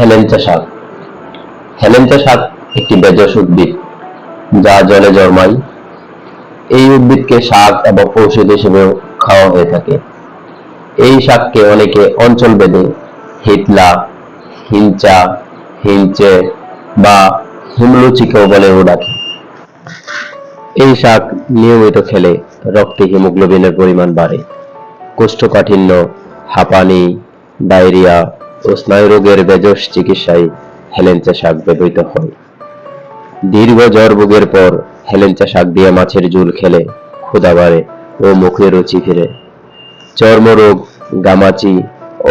হেলেঞ্চা শাক। হেলেঞ্চা শাক একটি ভেষজ উদ্ভিদ যা জলে জন্মায়। এই উদ্ভিদকে শাক এবং ঔষধ হিসেবেও খাওয়া হয়ে থাকে। এই শাককে অনেকে অঞ্চল ভেদে হিতলা, হিঞ্চা, হিঞ্চে বা হিমলুচিকেও বলেও ডাকে। এই শাক নিয়মিত খেলে রক্তে হিমোগ্লোবিনের পরিমাণ বাড়ে। কোষ্ঠকাঠিন্য, হাঁপানি, ডায়রিয়া ও স্নায়ুরোগের ভেষজ চিকিৎসায় হেলেঞ্চা শাক ব্যবহৃত হয়। দীর্ঘ জ্বর ভোগের পর হেলেঞ্চা শাক দিয়ে মাছের ঝোল খেলে ক্ষুধা বাড়ে ও মুখে রুচি ফিরে। চর্মরোগ, গামাচি,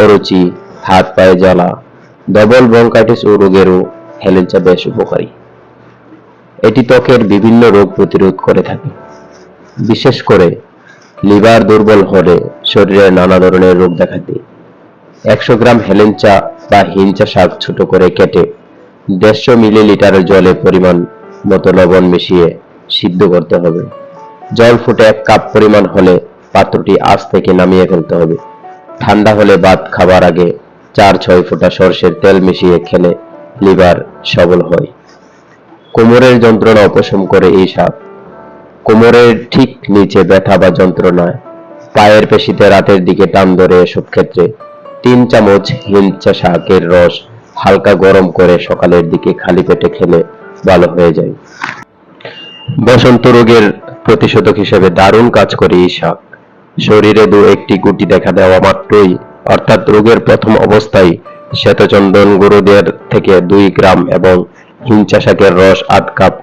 অরুচি, হাত পায়ে জ্বালা, ডবল ব্রঙ্কাইটিস ও রোগেরও হেলেঞ্চা বেশ উপকারী। এটি ত্বকের বিভিন্ন রোগ প্রতিরোধ করে থাকে। বিশেষ করে লিভার দুর্বল হলে শরীরে নানা ধরনের রোগ দেখা দেয়। 100 গ্রাম হেলেঞ্চা বা হিঞ্চা শাক ছোট করে কেটে 150 মিলিলিটার জলে পরিমাণ মতো লবণ মিশিয়ে সিদ্ধ করতে হবে। জল ফুটে 1 কাপ পরিমাণ হলে পাত্রটি আঁচ থেকে নামিয়ে ফেলতে হবে। ঠান্ডা হলে ভাত খাবার আগে 4-6 ফোঁটা সরষের তেল মিশিয়ে খেলে লিভার সবল হয়। কোমরের যন্ত্রণা উপশম করে এই শাক। কোমরের ঠিক নিচে ব্যথা বা যন্ত্রণায়, পায়ের পেশিতে রাতের দিকে টান ধরে এসব ক্ষেত্রে 3 চামচ হিঞ্চা শাকের রস হালকা গরম করে সকালের দিকে খালি পেটে খেলে ভালো হয়ে যায়। বসন্ত রোগের প্রতিষেধক হিসেবে দারুণ কাজ করে এই শাক। শরীরে 2-1টি গুটি দেখা দেওয়া মাত্রই, অর্থাৎ রোগের প্রথম অবস্থায়, শ্বেতচন্দন গুঁড়ো থেকে 2 গ্রাম এবং হিঞ্চা শাকের রস 8 কাপ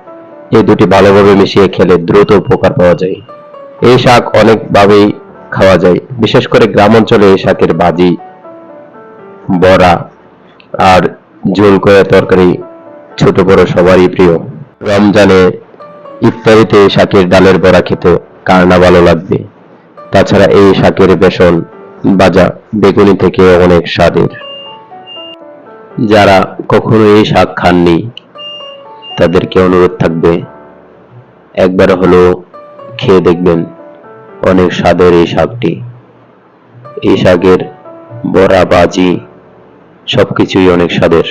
এই দুটি ভালোভাবে মিশিয়ে খেলে দ্রুত উপকার পাওয়া যায়। এই শাক অনেকভাবেই খাওয়া যায়। বিশেষ করে গ্রাম অঞ্চলে এই শাকের ভাজি, বড়া আর ঝোল করে তরকারি ছোট বড় সবারই প্রিয়। রমজানে ইফতারিতে এই শাকের ডালের বড়া খেতে কার না ভালো লাগবে। তাছাড়া এই শাকের বেসন ভাজা বেগুনি থেকে অনেক স্বাদের। যারা কখনো এই শাক খাননি তাদেরকে অনুরোধ থাকবে একবার হলেও খেয়ে দেখবেন। অনেক স্বাদের এই শাকটি। এই শাকের বড়া, ভাজি সবকিছুই অনেক স্বাদের।